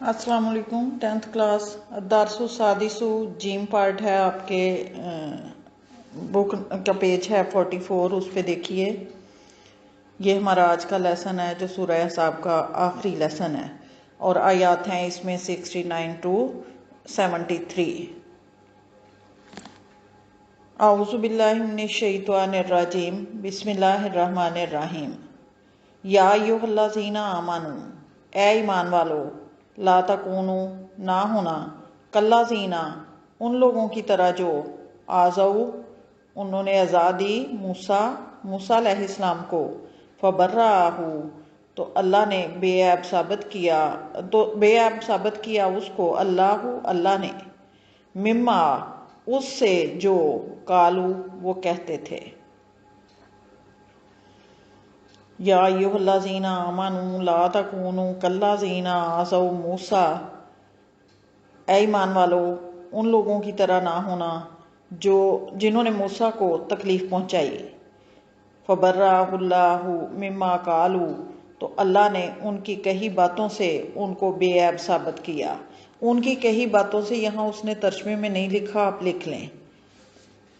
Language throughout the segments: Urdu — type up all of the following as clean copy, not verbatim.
السلام علیکم۔ 10th کلاس الدرس السادس جیم پارٹ ہے، آپ کے بک کا پیج ہے 44، اس پہ دیکھیے۔ یہ ہمارا آج کا لیسن ہے جو سورہ احزاب کا آخری لیسن ہے، اور آیات ہیں اس میں 69 to 73۔ اعوذ باللہ من الشیطان الرجیم، بسم اللہ الرحمن الرحیم۔ یا ایھا الذین آمنوا، اے ایمان والو، لا تکونو، نہ ہونا، کالذین، ان لوگوں کی طرح جو آذوا، انہوں نے اذا دی موسیٰ علیہ السلام کو، فبرأہ، تو اللہ نے بے عیب ثابت کیا اس کو اللہ نے، مما، اس سے جو قالو، وہ کہتے تھے۔ یا ایھا الذین آمنوا لا تکونوا کالذین آذوا موسیٰ، اے ایمان والو، ان لوگوں کی طرح نہ ہونا جنہوں نے موسیٰ کو تکلیف پہنچائی۔ فبرأہ اللہ مما قالوا، تو اللہ نے ان کی کہی باتوں سے ان کو بے عیب ثابت کیا۔ ان کی کہی باتوں سے یہاں اس نے ترجمے میں نہیں لکھا، آپ لکھ لیں،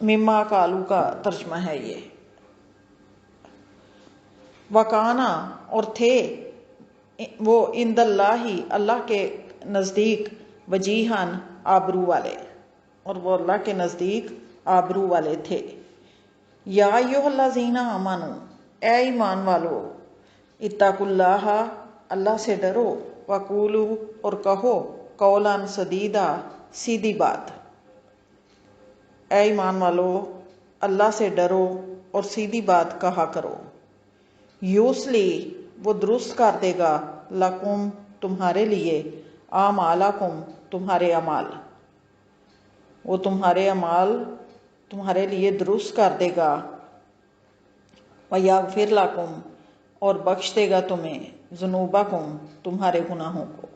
مما قالوا کا ترجمہ ہے یہ۔ وکانا، اور تھے وہ، عند اللہ کے نزدیک، وجیہاً، آبرو والے، اور وہ اللہ کے نزدیک آبرو والے تھے۔ یا ایھا الذین آمنوا، اے ایمان والو، اتقوا اللہ، اللہ سے ڈرو، وقولوا، اور کہو، قولا سدیدا، سیدھی بات۔ اے ایمان والو، اللہ سے ڈرو اور سیدھی بات کہا کرو۔ یوسلی، وہ درست کر دے گا، لکم، تمہارے لیے، اعمالکم، تمہارے اعمال، وہ تمہارے اعمال تمہارے لیے درست کر دے گا۔ ویغفر لکم، اور بخش دے گا تمہیں، ذنوبکم، تمہارے گناہوں کو۔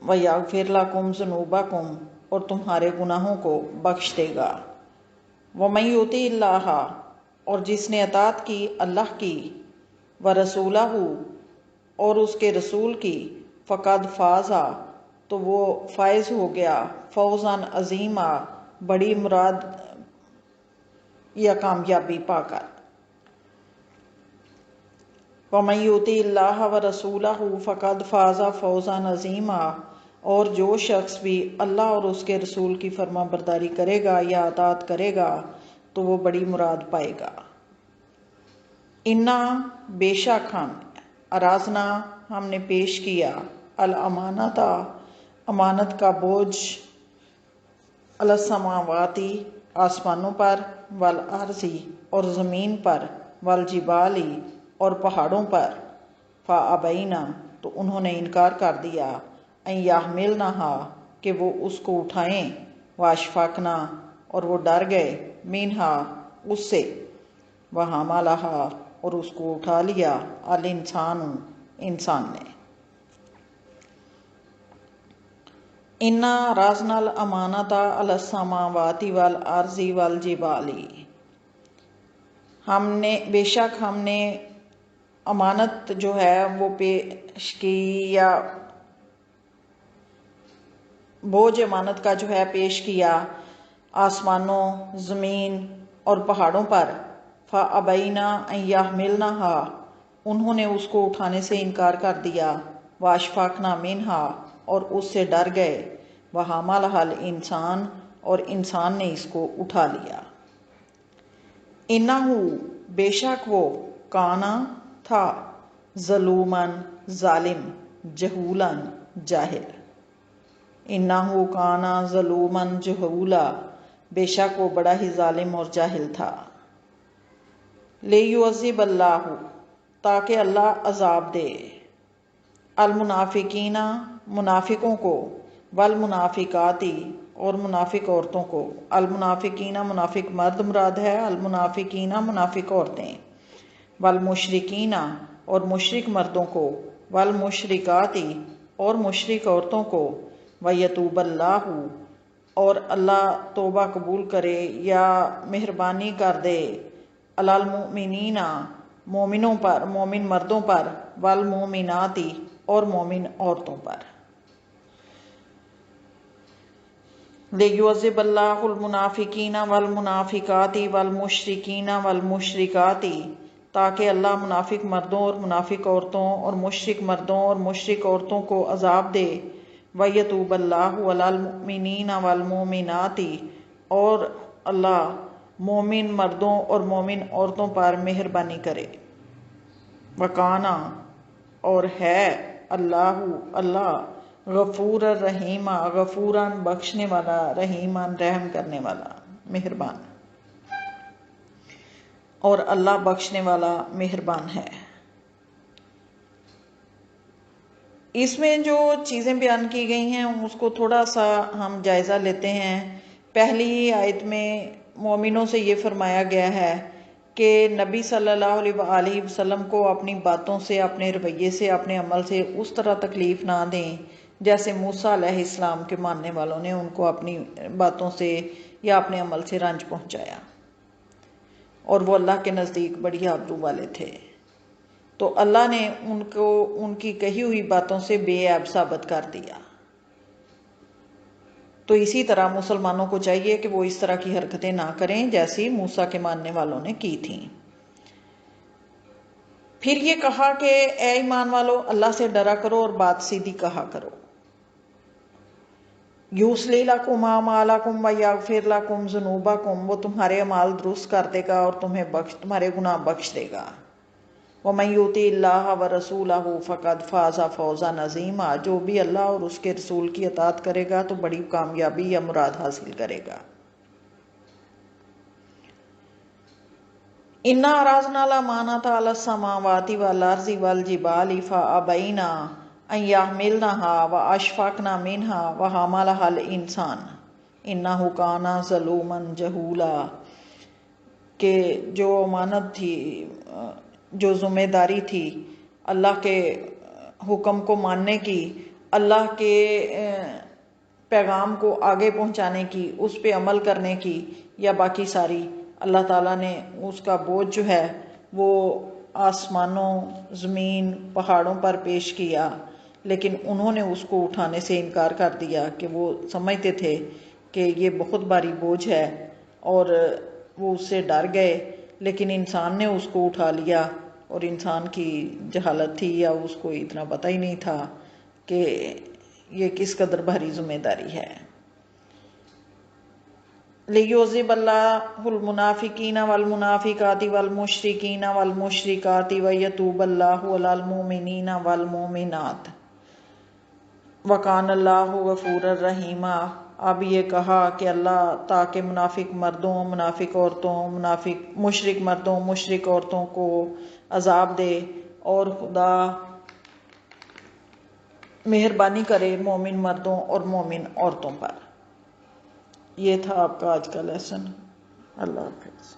ویغفر لکم ذنوبکم، اور تمہارے گناہوں کو بخش دے گا۔ ومن یطع اللہ، اور جس نے اطاعت کی اللہ کی، ورسولہ، اور اس کے رسول کی، فقد فاز، تو وہ فائز ہو گیا، فوزاً عظیما، بڑی مراد یا کامیابی پا کر۔ ومن یطع اللہ ورسولہ فقد فاز فوزاً عظیما، اور جو شخص بھی اللہ اور اس کے رسول کی فرما برداری کرے گا یا اطاعت کرے گا تو وہ بڑی مراد پائے گا۔ انا، بے شک ہم، ارازنا، ہم نے پیش کیا، الامانۃ، امانت کا بوجھ، علی السماوات، آسمانوں پر، والارض، اور زمین پر، والجبال، اور پہاڑوں پر، فابینا، تو انہوں نے انکار کر دیا، ان یحملنہا، کہ وہ اس کو اٹھائیں، واشفقنا، اور وہ ڈر گئے، منہا، اس سے، وحملہا، اور اس کو اٹھا لیا، الانسان، انسان نے۔ انا عرضنا الامانۃ علی السماوات والارض والجبال، بے شک ہم نے امانت جو ہے وہ پیش کی، یا بوجھ امانت کا جو ہے پیش کیا، آسمانوں، زمین اور پہاڑوں پر، فابینا ان یحملنہا، انہوں نے اس کو اٹھانے سے انکار کر دیا، واشفقنا منہا، اور اس سے ڈر گئے، وحملہا الانسان، اور انسان نے اس کو اٹھا لیا۔ انہ، بے شک وہ، کانا، تھا، ظلوماً، ظالم، جہولاً، جاہل۔ انہ کانا ظلوماً جہولا، بے شک وہ بڑا ہی ظالم اور جاہل تھا۔ لیعذب اللہ، تاکہ اللہ عذاب دے، المنافقین، منافقوں کو، والمنافقات، اور منافق عورتوں کو۔ المنافقین، منافق مرد مراد ہے، المنافقین، منافق عورتیں، والمشرکین، اور مشرک مردوں کو، والمشرکات، اور مشرک عورتوں کو، ویتوب اللہ، اور اللہ توبہ قبول کرے یا مہربانی کر دے، علی المؤمنین، مومنوں پر، مومن مردوں پر، والمومناتی اور مومن عورتوں پر۔ لیعذب اللہ المنافقین والمنافقات والمشرکین والمشرکات، تاکہ اللہ منافق مردوں اور منافق عورتوں اور مشرک مردوں اور مشرک عورتوں کو عذاب دے۔ وَيَتُوبَ اللَّهُ عَلَى الْمُؤْمِنِينَ وَالْمُؤْمِنَاتِ، اور اللہ مومن مردوں اور مومن عورتوں پر مہربانی کرے۔ وَكَانَ، اور ہے اللہ غفور الرحیم، غفوراً بخشنے والا، رحیماً رحم کرنے والا، مہربان، اور اللہ بخشنے والا مہربان ہے۔ اس میں جو چیزیں بیان کی گئی ہیں اس کو تھوڑا سا ہم جائزہ لیتے ہیں۔ پہلی ہی آیت میں مومنوں سے یہ فرمایا گیا ہے کہ نبی صلی اللہ علیہ وآلہ وسلم کو اپنی باتوں سے، اپنے رویے سے، اپنے عمل سے اس طرح تکلیف نہ دیں جیسے موسیٰ علیہ السلام کے ماننے والوں نے ان کو اپنی باتوں سے یا اپنے عمل سے رنج پہنچایا، اور وہ اللہ کے نزدیک بڑی آبرو والے تھے۔ تو اللہ نے ان کو ان کی کہی ہوئی باتوں سے بے عیب ثابت کر دیا۔ تو اسی طرح مسلمانوں کو چاہیے کہ وہ اس طرح کی حرکتیں نہ کریں جیسی موسیٰ کے ماننے والوں نے کی تھیں۔ پھر یہ کہا کہ اے ایمان والو، اللہ سے ڈرا کرو اور بات سیدھی کہا کرو۔ یُصلح لَکُمْ أَعْمَالَکُمْ وَیَغْفِرْ لَکُمْ ذُنُوبَکُمْ، وہ تمہارے اعمال درست کر دے گا اور تمہارے گناہ بخش دے گا۔ وَمَن يُطِعِ اللَّهَ وَرَسُولَهُ فَقَدْ فَازَ فَوْزًا عَظِیمًا، جو بھی اللہ اور اس کے رسول کی اطاعت کرے گا تو بڑی کامیابی یا مراد حاصل کرے گا۔ اِنَّا عَرَضْنَا الْأَمَانَةَ عَلَى السَّمَاوَاتِ وَالْأَرْضِ وَالْجِبَالِ فَأَبَيْنَ أَن يَحْمِلْنَهَا وَأَشْفَقْنَ مِنْهَا وَحَمَلَهَا الْإِنسَانُ إِنَّهُ كَانَ ظَلُومًا جَهُولًا، کہ جو امانت تھی، جو ذمہ داری تھی اللہ کے حکم کو ماننے کی، اللہ کے پیغام کو آگے پہنچانے کی، اس پہ عمل کرنے کی، یا باقی ساری، اللہ تعالیٰ نے اس کا بوجھ جو ہے وہ آسمانوں، زمین، پہاڑوں پر پیش کیا، لیکن انہوں نے اس کو اٹھانے سے انکار کر دیا کہ وہ سمجھتے تھے کہ یہ بہت بھاری بوجھ ہے، اور وہ اس سے ڈر گئے۔ لیکن انسان نے اس کو اٹھا لیا، اور انسان کی جہالت تھی یا اس کو اتنا پتہ ہی نہیں تھا کہ یہ کس قدر بھاری ذمہ داری ہے۔ لیعذب اللہ المنافقین والمنافقات والمشرکین والمشرکات ویتوب اللہ علی المؤمنین والمؤمنات وکان اللہ غفورا رحیما۔ اب یہ کہا کہ اللہ تاکہ منافق مردوں، منافق عورتوں، مشرک مردوں، مشرک عورتوں کو عذاب دے، اور خدا مہربانی کرے مومن مردوں اور مومن عورتوں پر۔ یہ تھا آپ کا آج کا لیسن۔ اللہ حافظ۔